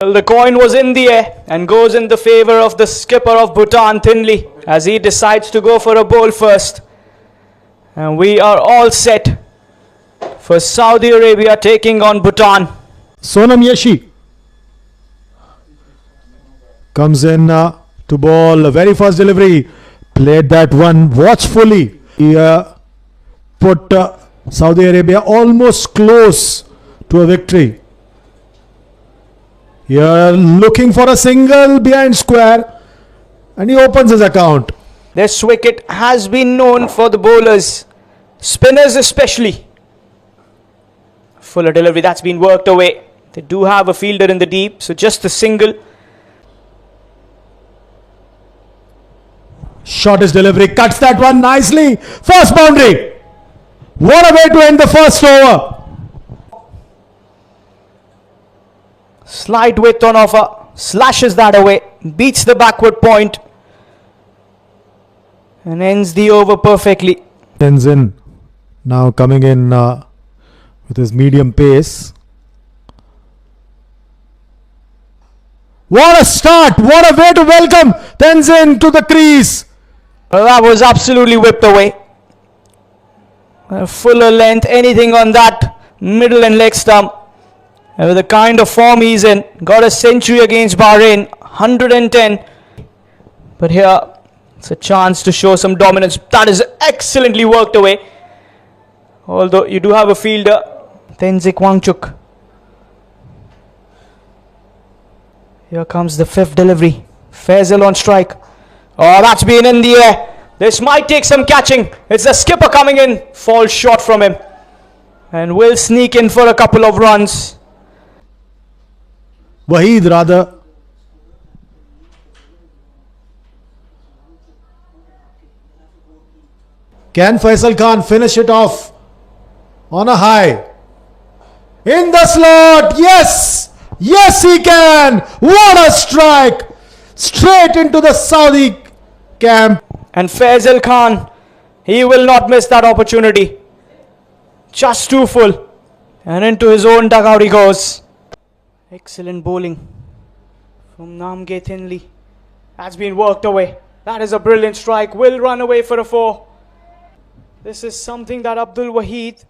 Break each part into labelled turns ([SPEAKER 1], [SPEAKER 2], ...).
[SPEAKER 1] Well, the coin was in the air and goes in the favour of the skipper of Bhutan thinly as he decides to go for a bowl first. And we are all set for Saudi Arabia taking on Bhutan.
[SPEAKER 2] Sonam Yeshi comes in to ball. Very first delivery. Played that one watchfully. He put Saudi Arabia almost close to a victory. Here looking for a single behind square, and he opens his account.
[SPEAKER 1] This wicket has been known for the bowlers, spinners especially. Fuller delivery, that's been worked away. They do have a fielder in the deep, so just a single.
[SPEAKER 2] Shortest delivery, cuts that one nicely. First boundary. What a way to end the first over.
[SPEAKER 1] Slight width on offer, slashes that away, beats the backward point and ends the over perfectly.
[SPEAKER 2] Tenzin now coming in with his medium pace. What a start! What a way to welcome Tenzin to the crease.
[SPEAKER 1] Well, that was absolutely whipped away. A fuller length, anything on that middle and leg stump. And with the kind of form he's in, got a century against Bahrain, 110. But here, it's a chance to show some dominance. That is excellently worked away. Although you do have a fielder, Tenzin Wangchuk. Here comes the fifth delivery. Faisal on strike. Oh, that's been in the air. This might take some catching. It's the skipper coming in. Falls short from him. And will sneak in for a couple of runs.
[SPEAKER 2] Waheed rather. Can Faisal Khan finish it off on a high? In the slot. Yes. Yes, he can. What a strike. Straight into the Saudi camp.
[SPEAKER 1] And Faisal Khan, he will not miss that opportunity. Just too full. And into his own dugout he goes. Excellent bowling from Namge Thinley. That's been worked away. That is a brilliant strike. Will run away for a 4. This is something that Abdul Waheed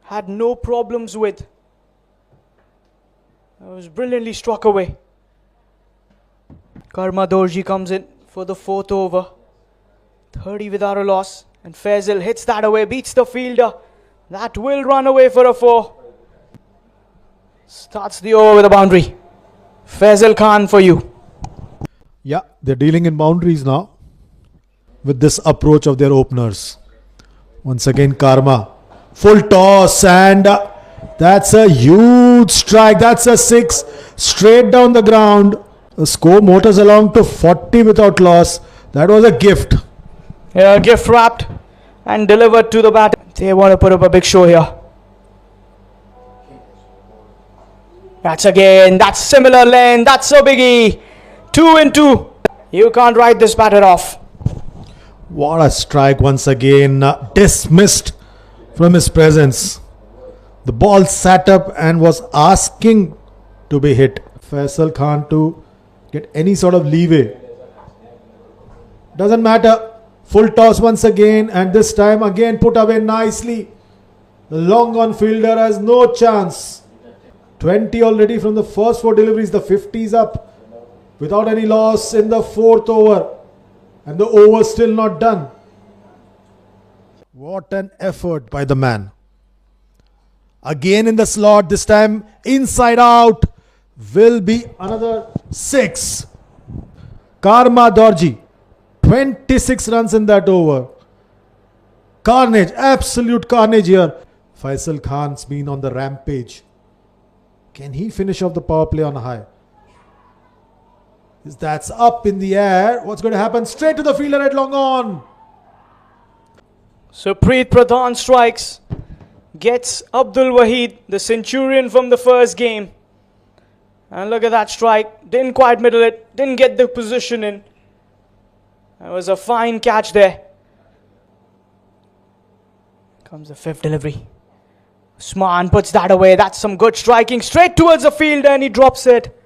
[SPEAKER 1] had no problems with. It was brilliantly struck away. Karma Dorji comes in for the 4th over. 30 without a loss. And Faisal hits that away, beats the fielder. That will run away for a 4. Starts the over with a boundary. Faisal Khan for you.
[SPEAKER 2] Yeah, they're dealing in boundaries now with this approach of their openers. Once again, Karma. Full toss and that's a huge strike. That's a 6 straight down the ground. The score motors along to 40 without loss. That was a gift.
[SPEAKER 1] Yeah, gift wrapped and delivered to the bat. They want to put up a big show here. That's similar length. That's a biggie. 2 and 2. You can't write this batter off.
[SPEAKER 2] What a strike once again. Dismissed from his presence. The ball sat up and was asking to be hit. Faisal Khan to get any sort of leeway. Doesn't matter. Full toss once again, and this time again put away nicely. The long on fielder has no chance. 20 already from the first 4 deliveries. The 50 is up without any loss in the 4th over. And the over still not done. What an effort by the man. Again in the slot, this time inside out. Will be another 6. Karma Dorji. 26 runs in that over. Carnage, absolute carnage here. Faisal Khan's been on the rampage. Can he finish off the power play on high? That's up in the air. What's going to happen? Straight to the fielder at long on.
[SPEAKER 1] So Preet Pradhan strikes. Gets Abdul Waheed, the centurion from the first game. And look at that strike. Didn't quite middle it. Didn't get the position in. That was a fine catch there. Comes the 5th delivery. Usman puts that away. That's some good striking. Straight towards the fielder and he drops it.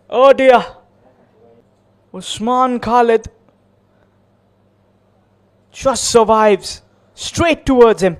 [SPEAKER 1] Oh dear. Usman Khalid just survives straight towards him.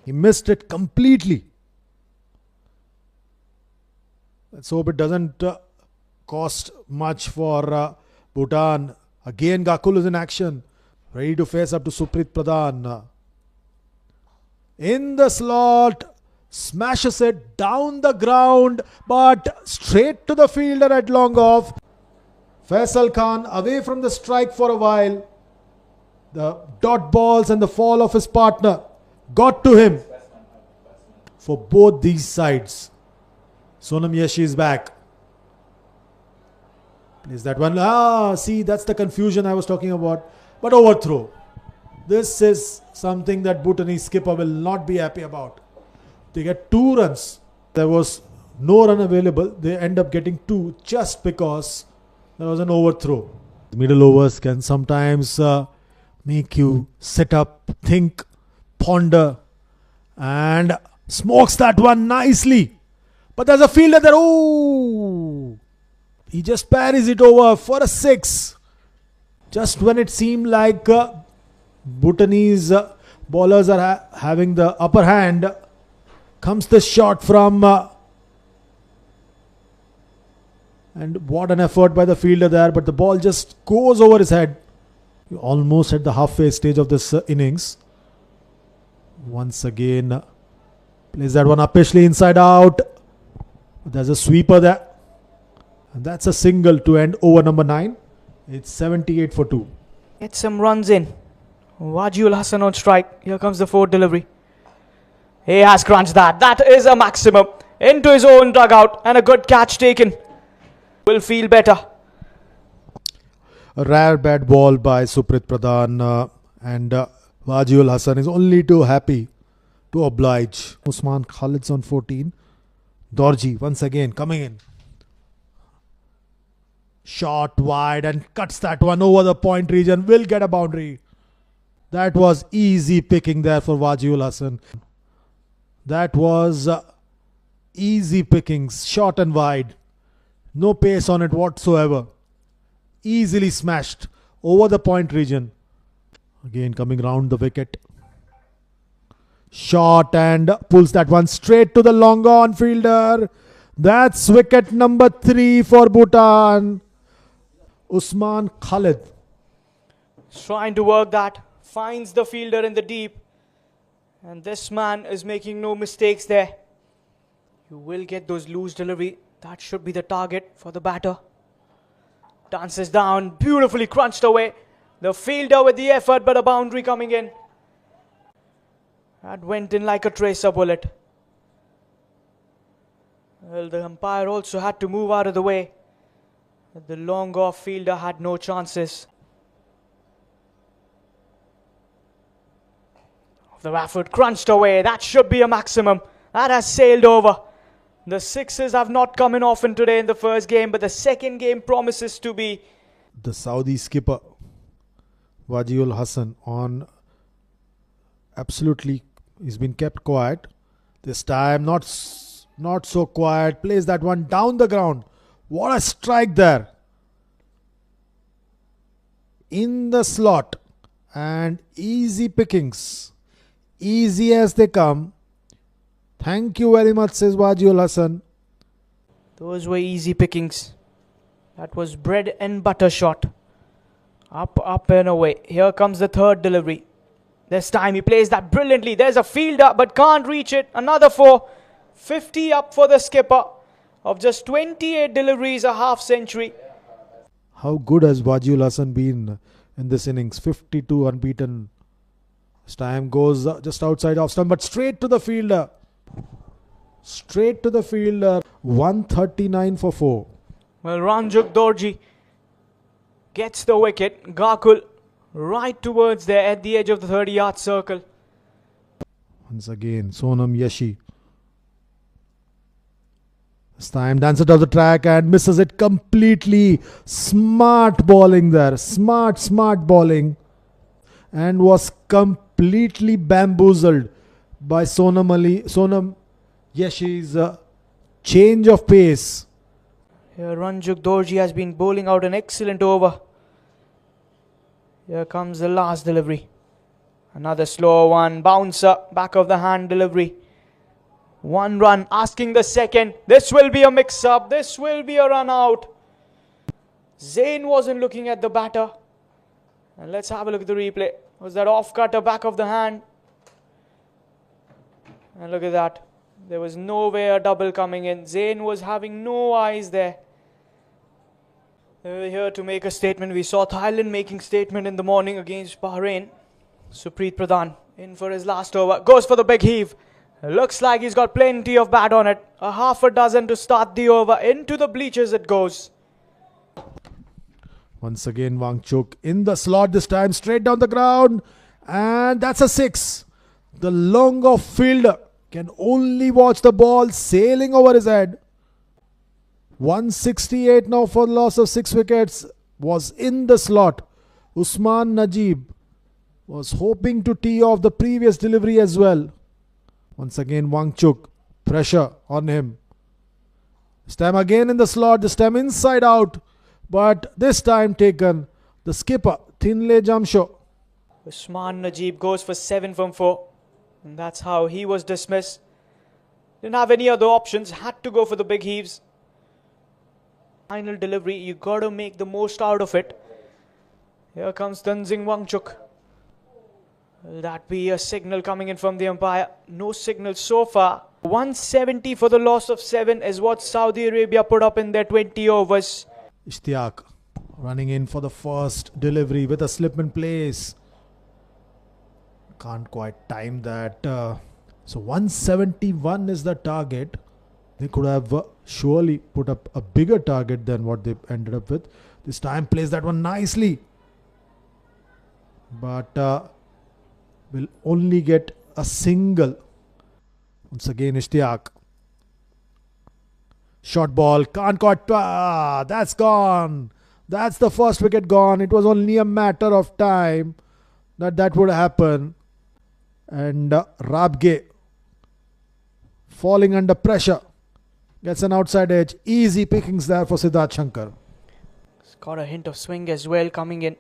[SPEAKER 2] He missed it completely. Let's hope it doesn't cost much for Bhutan. Again, Gakul is in action, ready to face up to Suprit Pradhan. In the slot, smashes it down the ground, but straight to the fielder at long off. Faisal Khan away from the strike for a while. The dot balls and the fall of his partner got to him. For both these sides, Sonam Yashi is back. Plays that one. See, that's the confusion I was talking about. But overthrow. This is something that Bhutanese skipper will not be happy about. They get 2 runs. There was no run available. They end up getting 2 just because there was an overthrow. Middle overs can sometimes make you sit up, think, ponder, and smokes that one nicely. But there's a fielder there. Oh! He just parries it over for a 6. Just when it seemed like Bhutanese bowlers are having the upper hand, comes the shot from and what an effort by the fielder there, but the ball just goes over his head. Almost at the halfway stage of this innings. Once again plays that one uppishly inside out. There's a sweeper there, and that's a single to end over number 9. It's 78 for 2.
[SPEAKER 1] Get some runs in. Wajiul Hassan on strike. Here comes the 4th delivery. He has crunched that. That is a maximum. Into his own dugout, and a good catch taken. Will feel better.
[SPEAKER 2] A rare bad ball by Suprit Pradhan, and Wajiul Hassan is only too happy to oblige. Usman Khalid's on 14. Dorji once again coming in. Shot wide and cuts that one over the point region. Will get a boundary. That was easy picking there for Wajiul Hassan. That was easy pickings, short and wide. No pace on it whatsoever. Easily smashed over the point region. Again coming round the wicket. Shot and pulls that one straight to the long on fielder. That's wicket number 3 for Bhutan. Usman Khalid.
[SPEAKER 1] Trying to work that. Finds the fielder in the deep. And this man is making no mistakes there. You will get those loose delivery. That should be the target for the batter. Dances down, beautifully crunched away. The fielder with the effort, but a boundary coming in. That went in like a tracer bullet. Well, the umpire also had to move out of the way. The long off fielder had no chances. The effort crunched away. That should be a maximum. That has sailed over. The 6s have not come in often today in the first game, but the second game promises to be.
[SPEAKER 2] The Saudi skipper Wajiul Hassan on absolutely, he's been kept quiet. This time not so quiet. Plays that one down the ground. What a strike there. In the slot, and easy pickings. Easy as they come. Thank you very much, says Wajiul Hassan.
[SPEAKER 1] Those were easy pickings. That was bread and butter shot. Up, up and away. Here comes the 3rd delivery. This time he plays that brilliantly. There's a fielder but can't reach it. Another 4. 50 up for the skipper of just 28 deliveries, a half century.
[SPEAKER 2] How good has Wajiul Hassan been in this innings? 52 unbeaten. This time goes just outside off stump, but straight to the fielder. Straight to the fielder. 139 for 4.
[SPEAKER 1] Well, Ranjuk Dorji gets the wicket. Gakul right towards there at the edge of the 30-yard circle.
[SPEAKER 2] Once again, Sonam Yashi. This time dances off the track and misses it completely. Smart bowling there. Smart bowling. And was completely bamboozled by Sonam Yashi's change of pace.
[SPEAKER 1] Here Ranjuk Dorji has been bowling out an excellent over. Here comes the last delivery. Another slow one. Bouncer. Back of the hand delivery. 1 run. Asking the second. This will be a mix-up. This will be a run out. Zain wasn't looking at the batter. And let's have a look at the replay. Was that off-cutter back of the hand? And look at that. There was nowhere a double coming in. Zain was having no eyes there. They were here to make a statement. We saw Thailand making statement in the morning against Bahrain. Supreet Pradhan in for his last over. Goes for the big heave. Looks like he's got plenty of bat on it. A half a dozen to start the over. Into the bleachers it goes.
[SPEAKER 2] Once again, Wangchuk in the slot this time, straight down the ground. And that's a 6. The long off fielder can only watch the ball sailing over his head. 168 now for the loss of 6 wickets. Was in the slot. Usman Najib was hoping to tee off the previous delivery as well. Once again, Wangchuk. Pressure on him. This time again in the slot. This time inside out. But this time taken. The skipper, Thinley Jamsho.
[SPEAKER 1] Usman Najib goes for 7 from 4. And that's how he was dismissed. Didn't have any other options. Had to go for the big heaves. Final delivery. You got to make the most out of it. Here comes Tanzing Wangchuk. Will that be a signal coming in from the umpire? No signal so far. 170 for the loss of 7 is what Saudi Arabia put up in their 20 overs.
[SPEAKER 2] Ishtiaq running in for the first delivery with a slip in place. Can't quite time that. So 171 is the target. They could have surely put up a bigger target than what they ended up with. This time plays that one nicely. But will only get a single. Once again, Ishtiaq. Short ball, can't quite. That's gone. That's the first wicket gone. It was only a matter of time that would happen. And Rabge falling under pressure. Gets an outside edge. Easy pickings there for Siddharth Shankar.
[SPEAKER 1] It's got a hint of swing as well coming in.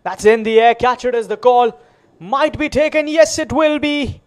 [SPEAKER 1] That's in the air. Catch it as the call. Might be taken. Yes, it will be.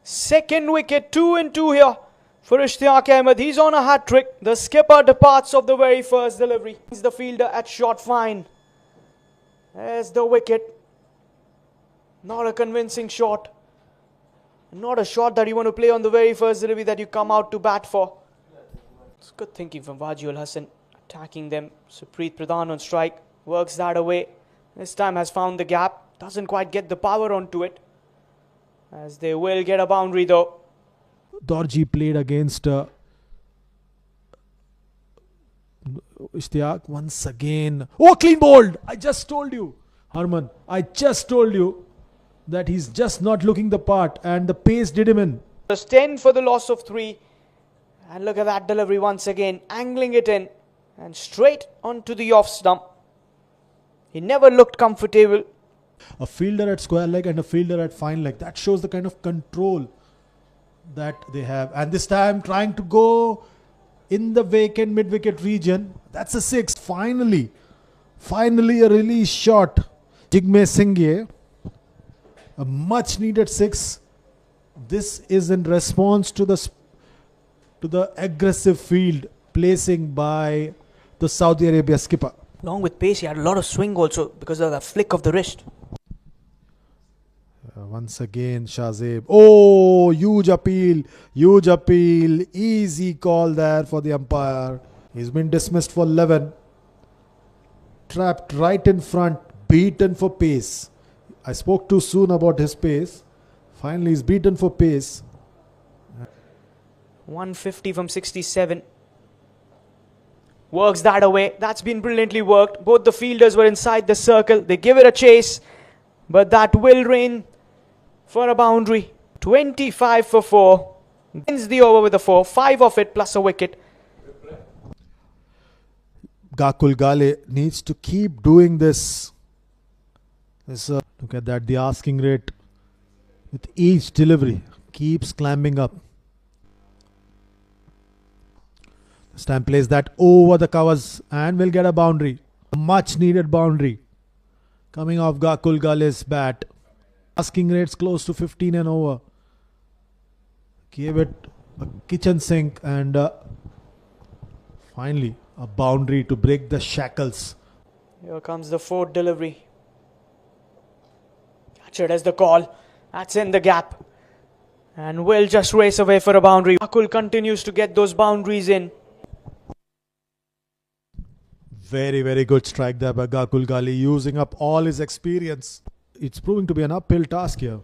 [SPEAKER 1] Second wicket. 2 and 2 here for Ishtiaq Ahmed. He's on a hat-trick. The skipper departs of the very first delivery. He's the fielder at short fine. There's the wicket. Not a convincing shot. Not a shot that you want to play on the very first delivery that you come out to bat for. It's good thinking from Wajid Hassan. Attacking them. Supreet Pradhan on strike. Works that away. This time has found the gap. Doesn't quite get the power onto it. As they will get a boundary though.
[SPEAKER 2] Dorji played against Ishtiaq once again. Oh, clean bowled. I just told you, Harman. I just told you that he's just not looking the part, and the pace did him in.
[SPEAKER 1] Just 10 for the loss of 3. And look at that delivery once again. Angling it in. And straight onto the off stump. He never looked comfortable.
[SPEAKER 2] A fielder at square leg and a fielder at fine leg. That shows the kind of control that they have. And this time trying to go in the vacant mid-wicket region. That's a 6. Finally a release shot. Jigme Singh. A much needed 6. This is in response to the aggressive field placing by the Saudi Arabia skipper.
[SPEAKER 1] Along with pace, he had a lot of swing also because of the flick of the wrist.
[SPEAKER 2] Once again, Shahzeb. Oh, huge appeal. Easy call there for the umpire. He's been dismissed for 11. Trapped right in front. Beaten for pace. I spoke too soon about his pace. Finally, he's beaten for pace.
[SPEAKER 1] 150 from 67. Works that away. That's been brilliantly worked. Both the fielders were inside the circle. They give it a chase. But that will rain for a boundary. 25 for 4. Wins the over with a 4. 5 of it plus a wicket.
[SPEAKER 2] Gakul Gale needs to keep doing this. Look at that. The asking rate with each delivery keeps climbing up. This time plays that over the covers and will get a boundary. A much needed boundary. Coming off Gakul Gale's bat. Asking rates close to 15 and over. Gave it a kitchen sink and finally a boundary to break the shackles.
[SPEAKER 1] Here comes the fourth delivery. Catcher has the call. That's in the gap. And will just race away for a boundary. Akul continues to get those boundaries in.
[SPEAKER 2] Very, very good strike there by Gakul Gali, using up all his experience. It's proving to be an uphill task here.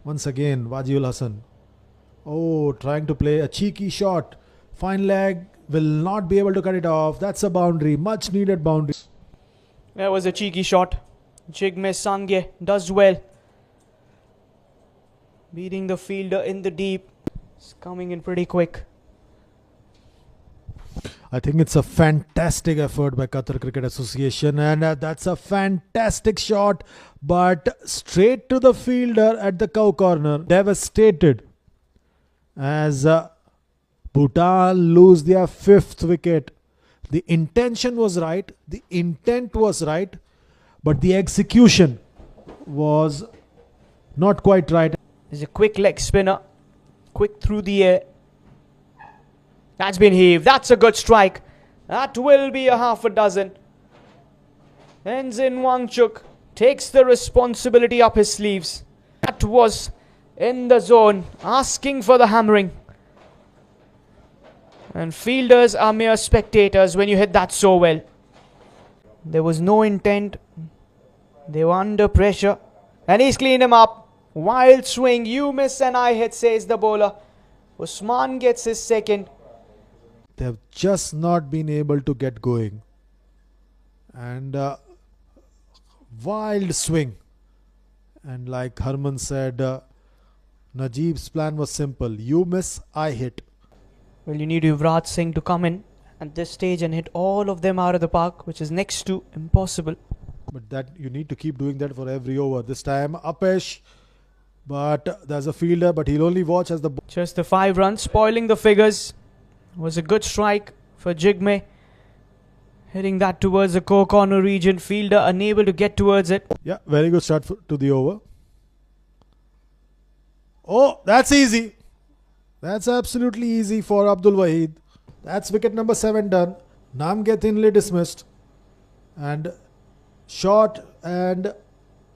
[SPEAKER 2] Once again, Wajiul Hassan. Oh, trying to play a cheeky shot. Fine leg, will not be able to cut it off. That's a boundary, much needed boundary.
[SPEAKER 1] That was a cheeky shot. Jigme Sangye does well. Beating the fielder in the deep. It's coming in pretty quick.
[SPEAKER 2] I think it's a fantastic effort by Qatar Cricket Association, and that's a fantastic shot, but straight to the fielder at the cow corner. Devastated as Bhutan lose their fifth wicket. The intention was right, the intent was right, but the execution was not quite right.
[SPEAKER 1] There's a quick leg spinner. Quick through the air. That's been heaved. That's a good strike. That will be a half a dozen. Tenzin Wangchuk takes the responsibility up his sleeves. That was in the zone, asking for the hammering. And fielders are mere spectators when you hit that so well. There was no intent. They were under pressure. And he's cleaned him up. Wild swing. You miss and I hit, says the bowler. Usman gets his second.
[SPEAKER 2] They have just not been able to get going. And wild swing. And like Harman said, Najib's plan was simple. You miss, I hit.
[SPEAKER 1] Well, you need Yuvraj Singh to come in at this stage and hit all of them out of the park, which is next to impossible.
[SPEAKER 2] But that you need to keep doing that for every over. This time, Upesh. But there's a fielder, but he'll only watch as the...
[SPEAKER 1] Just the 5 runs, spoiling the figures. Was a good strike for Jigme. Hitting that towards the corner region. Fielder unable to get towards it.
[SPEAKER 2] Yeah, very good start to the over. Oh, that's easy. That's absolutely easy for Abdul Wahid. That's wicket number 7 done. Namge thinly dismissed. And short and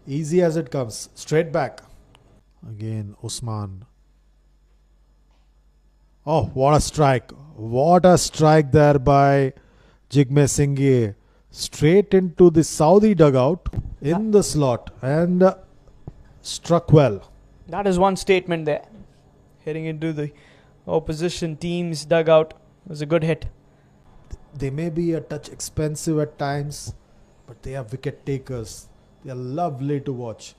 [SPEAKER 2] easy as it comes. Straight back. Again, Usman. Oh, what a strike. What a strike there by Jigme Singh. Straight into the Saudi dugout in the slot and struck well.
[SPEAKER 1] That is one statement there. Hitting into the opposition team's dugout was a good hit.
[SPEAKER 2] They may be a touch expensive at times, but they are wicket takers. They are lovely to watch.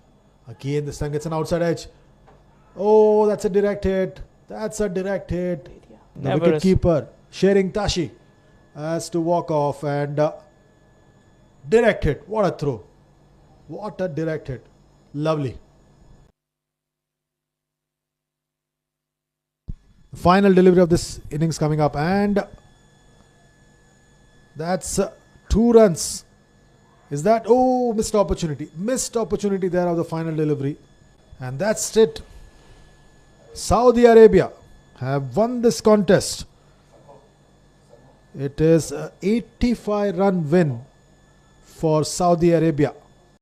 [SPEAKER 2] Again, this time gets an outside edge. Oh, that's a direct hit. That's a direct hit. The wicket keeper, Sharing Tashi, has to walk off and direct hit. What a throw. What a direct hit. Lovely. Final delivery of this innings coming up, and that's 2 runs. Is that... Oh, missed opportunity. Missed opportunity there of the final delivery. And that's it. Saudi Arabia have won this contest. It is an 85-run win for Saudi Arabia.